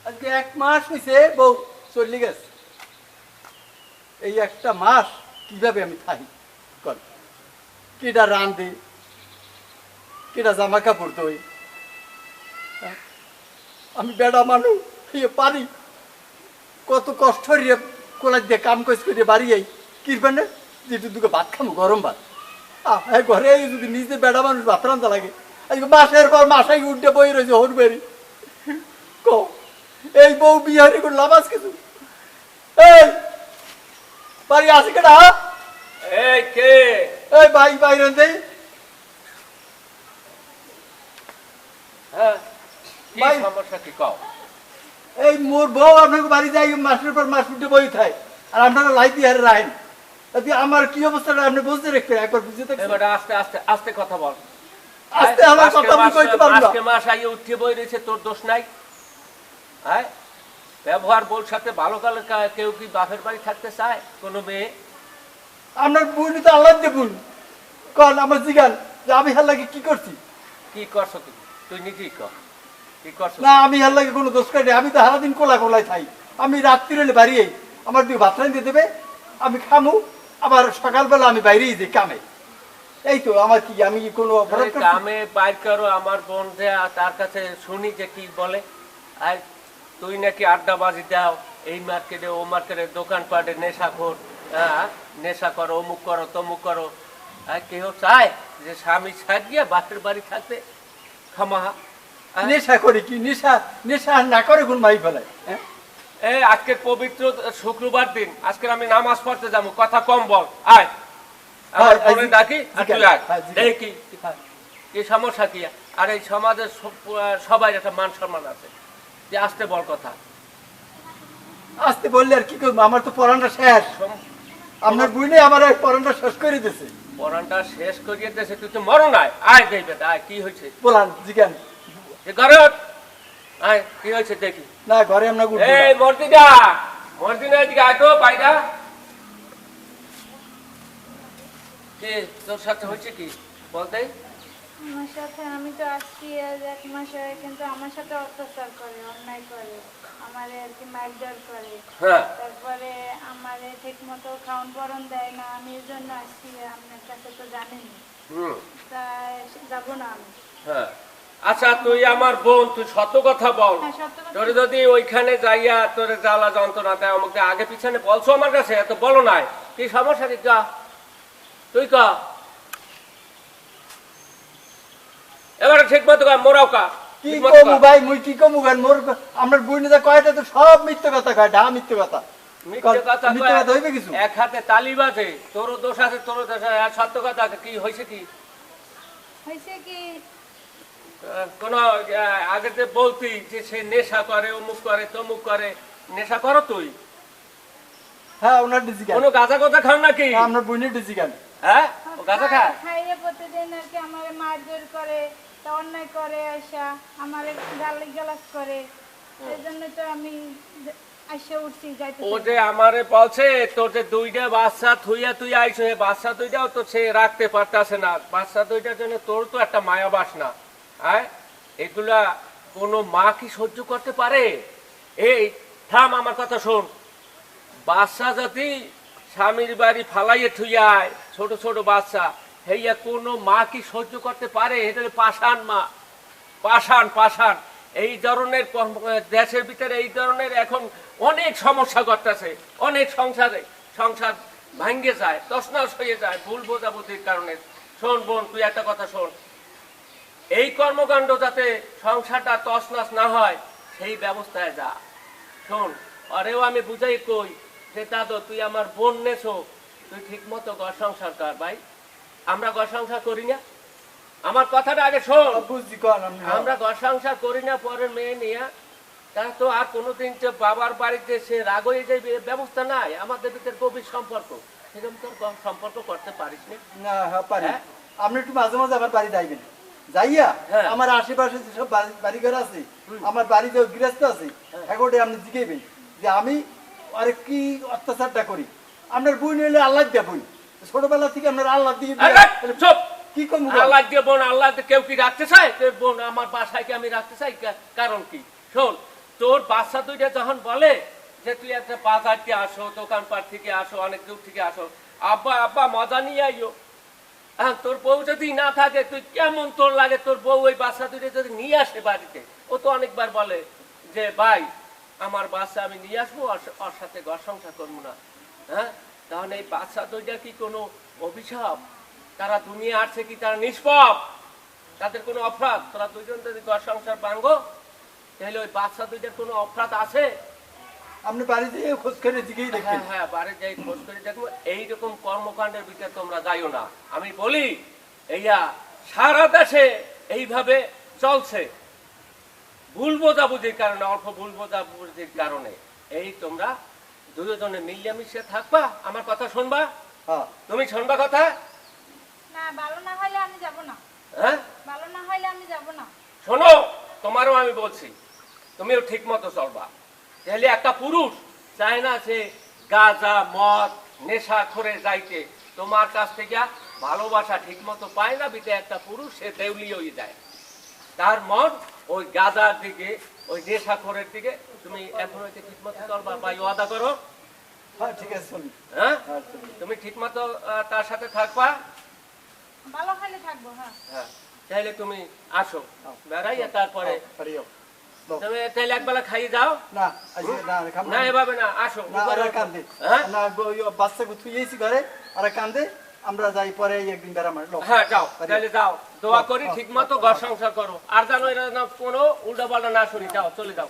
আজকে 1 মাস হয়েছে বউ চলে গেছে। এই একটা মাস কিভাবে আমি থাকি কর, কিটা রান্ধে, কিটা জামা কাপড় দই, আমি বেড়া মানুষ পারি কত কষ্ট হইয়া কোলা দিয়ে কাম কাজ করে বাড়ি যাই কিরবানে যেটু দুটো ভাত খামো গরম ভাত। হ্যাঁ ঘরে যদি নিজে বেড়া মানুষ ভাত রান্ধা লাগে আজকে মাসের পর মাসাই উঠে বই রয়েছে হরবারি ক এই বউ বিহারি করে লাভ আছে কিছু। এই বাড়ি আছে কেটা? এই কে? এই ভাই বাইরে দেই। হ্যাঁ কি ভাই। সমস্যা কি কও? এই মোর বউ আপনাকে বাড়ি যাই মাসের পর মাস উঠে বই খায় আর আপনারা লাই দিয়ে হারে রাখেন। আমার কি অবস্থাটা আপনি বুঝতে রাখবেন একবার বুঝে থাকবেন। এবারে আস্তে আস্তে আস্তে কথা বল। আস্তে আমার কথা আমি কইতে পারবো না। আজকে মাস আইয়ে উঠে বই রয়েছে, তোর দোষ নাই। হ্যাঁ ব্যবহার বউর সাথে ভালো কালে কেউ কি বাপের বাড়ি থাকতে চায় কোনো মেয়ে? আপনার বোনই তো আল্লাহ দিয়ে বোন কন আমার জিগান যে আমি হার লাগে কি করছি? কি করছো তুমি? তুই নিজেই কর কি করছো? না আমি হার লাগে কোনো দোষ করি, আমি তো সারাদিন কোলা কোলায় খাই। আমি রাত্রি হলে বাড়ি আই, আমার দুই ভাত রান্ধে দেবে, আমি খামু, আবার সকালবেলা আমি বাইরেই যাই কামে। এই তো আমার কি আমি কোনো অপরাধ করছি? কামে বাইর করো আমার বোন যে তার কাছে শুনি যে কি বলে আর তুই নাকি আড্ডাবাজি দাও এই মার্কেটে ও মার্কেটে দোকানপাটে নেশাখোর। হ্যাঁ নেশা করো অমুক করো তমুক করো। আর কেউ চায় যে স্বামী ছাড়িয়ে বাপের বাড়ি থাকতে খামাহা? নেশা করে কি? নেশা নেশা না করে কোন মাই ফেলায়? হ্যাঁ এই আজকে পবিত্র শুক্রবার দিন, আজকে আমি নামাজ পড়তে যাবো, কথা কম বল। আয় আমার বোনে ডাকি আর তুই আয়। দেখি কি সমস্যা কি? আর এই সমাজের সবাই একটা মান সম্মান আছে, যে আসতে বল কথা। আসতে বললে আর কি করবো? আমার তো পড়ানটা শেষ। আপনার বুঝলে আমার পড়ানটা শেষ করে দিয়েছে। পড়ানটা শেষ করিয়ে দিয়েছে, তুই তো মরো নাই। আয় দেখবে আয় কি হয়েছে বলান জিজ্ঞান ঘরে আয় কি হয়েছে দেখি। না ঘরে আমরা এই মর্দিনা মর্দিনা এদিকে আয় তো বাইরা। কি তোর সাথে হয়েছে কি বলতে? আমার সাথে আমি তো আসছি আজ 1 মাস হয়ে, কিন্তু আমার সাথে অত্যাচার করে, অন্যায় করে, আমারে আর কি মারধর করে। হ্যাঁ তারপরে আমারে ঠিক মতো খাওয়ান পরন দেয় না। আমি এর জন্য আসছি, আপনার কাছে তো জানেনি, তাই যাবো না আমি। হ্যাঁ আচ্ছা তুই আমার বোন, তুই সত্য কথা বল। হ্যাঁ, সত্য কথা। তোরে যদি ওইখানে যাইয়া তোরে জ্বালা যন্ত্রণা দেয় আমাকে আগে পিছনে বলছো আমার কাছে, এত বলো নাই। কি সমস্যা কি কা তুই কা এবারে ঠিক মতো মোরাও কা কি কমু ভাই মুই কি কমু গান মোর আমার বুঝলে যা কয়টা তো সব মিথ্যে কথা কয়, ঢা মিথ্যে কথা। মিথ্যে কথা মিথ্যে কথা হইবে কিছু? এক হাতে তালি বাজে, তোরও দোষ আছে তোরও দোষ আছে। আর সত্য কথা কি হয়েছে কি? হয়েছে কি? কোন আগে যে বলতি যে সে নেশা করে অমুক করে তমুক করে, নেশা করো তুই? হ্যাঁ ওনার ডিজিগান কোনো গাঁজা কথা খাও নাকি? আপনার বোনের ডিজিগান। হ্যাঁ ও গাঁজা খায়? খাইয়ে প্রতিদিন আর কি আমারে মারধর করে, তা অন্যায় করে, আসা আমারে গালি গালাজ করে। এই জন্য তো আমি আসে উঠছি যাইতে। ও যে আমারে বলছে তোর যে 2টা বাচ্চা থুইয়া তুই আইছো, এই বাচ্চা 2টাও তো সে রাখতে পারতাছে না। বাচ্চা 2টার জন্য তোর তো একটা মায়া বাসনা। হ্যাঁ এগুলা কোনো মা কি সহ্য করতে পারে? এই থাম আমার কথা শোন। বাচ্চা যদি স্বামীর বাড়ি ফালাইয়ে থুইয়ায় ছোট ছোট বাচ্চা, হেইয়া কোনো মা কি সহ্য করতে পারে? এটা পাষাণ মা, পাষাণ পাষাণ। এই ধরনের দেশের ভিতরে এই ধরনের এখন অনেক সমস্যা করতেছে, অনেক সংসার ভাঙ্গে যায়, তছনছ হয়ে যায় ভুল বোঝাবুঝির কারণে। শোন বোন তুই একটা কথা শোন, এই কর্মকাণ্ড যাতে সংসারটা তছনছ না হয় সেই ব্যবস্থায় যা। শোন আরেও আমি বুঝাই কই যে দাদু তুই আমার বোন নেছো, তুই ঠিক মতো ঘর সংসার কর ভাই। আমরা ঘর সংসার করি না? আমার কথাটা আগে শোন। বুঝছি কোন আমরা ঘর সংসার করি না, পরের মেয়ে নিয়ে তা তো আর কোনোদিন যে বাবার বাড়িতে সে রাগ হয়ে যাবে ব্যবস্থা নাই। আমাদের ভিতরে গভীর সম্পর্ক, সেরকম তোর সম্পর্ক করতে পারিস না? না হ্যাঁ পারি। আপনি একটু মাঝে মাঝে আমার বাড়ি যাইবেন, যাইয়া আমার আশেপাশে যেসব বাড়িঘর আছে, আমার বাড়িতে গৃহস্থ আছে, এগোটে আপনি জিজ্ঞাসবেন যে আমি আরে কি অত্যাচারটা করি। আপনার বই নিলে আল্লাহ দিয়া বই, ছোটবেলা থেকে আপনার আল্লাহ দিয়ে চুপ। কি কম আল্লাহ দিয়ে বোন, আল্লাহ কেউ কি রাখতে চায়? বোন আমার বাসায় কি আমি রাখতে চাই? কারণ কি? শোন তোর বাচ্চা দুইটা যখন বলে যে তুই একটা বাজার থেকে আসো, দোকানপাট থেকে আসো, অনেক দূর থেকে আসো, আব্বা আব্বা মজা নিয়ে আইও। হ্যাঁ, তোর বউ যদি না থাকে তুই কেমন তোর লাগে, তোর বউ ওই বাচ্চা দুইটা যদি নিয়ে আসে বাড়িতে, ও তো অনেকবার বলে যে ভাই আমার বাচ্চা আমি নিয়ে আসবো, ওর সাথে ঘর সংসার করবো না। হ্যাঁ, তাহলে এই বাচ্চা দুইটা কি কোনো অভিশাপ? তারা দুনিয়া আসছে কি তারা নিষ্পাপ? তাদের কোনো অপরাধ? তোরা দুইজন যদি ঘর সংসার ভাঙো তাহলে ওই বাচ্চা দুইটার কোনো অপরাধ আছে? আপনি বাড়িতে খোঁজ করে দিকেই দেখেন। হ্যাঁ হ্যাঁ, বাড়ি যাই খোঁজ করে দেখবো। এইরকম কর্মকাণ্ডের ভিতরে তোমরা যাইও না। আমি বলি এইয়া সারা দেশে এইভাবে চলছে ভুল বোঝাবুঝির কারণে, অল্প ভুল বোঝাবুঝির কারণে। এই তোমরা দুজনে মিলিয়ে থাকবা, আমার কথা শুনবা। হ্যাঁ, তুমি শুনবা কথা? না, ভালো না হলে আমি যাব না। হ্যাঁ, ভালো না হলে আমি যাব না। শোনো, তোমারও আমি বলছি তুমিও ঠিক মতো চলবা। তাহলে একটা পুরুষ চায় না সে গাঁজা মদ নেশা করে যাইতে, তোমার কাছ থেকে ভালোবাসা ঠিক মতো পায় না, বিতে একটা পুরুষ সে দেউলি হয়ে যায়। তার মন ওই গাঁজার দিকে, ওই নেশা খোরের দিকে। তুমি এখন হইতে ঠিক মতো চলবা বা ওয়াদা করো। হ্যাঁ ঠিক আছে চলুন। হ্যাঁ, হ্যাঁ চলুন। তুমি ঠিক মতো তার সাথে থাকবা। ভালো হলে থাকবো। হ্যাঁ, হ্যাঁ, তাহলে তুমি আসো বেড়াইয়া, তারপরে পারিও। তুমি তাহলে একবেলা খাইয়ে যাও। না আজকে না খাবো না, এভাবে না, আসো না, উপরে ওরা আসো। কান্দে। হ্যাঁ না বাচ্চাকে থুইয়েছি ঘরে, ওরা কান্দে, আমরা যাই পরে একদিন বেড়া মারলো। হ্যাঁ, যাও পারি। তাহলে যাও, দোয়া যাও, করি যাও, ঠিক মতো ঘর সংসার করো। আর জানো এরা না কোনো উল্টা পাল্টা না শুনি, যাও চলে যাও।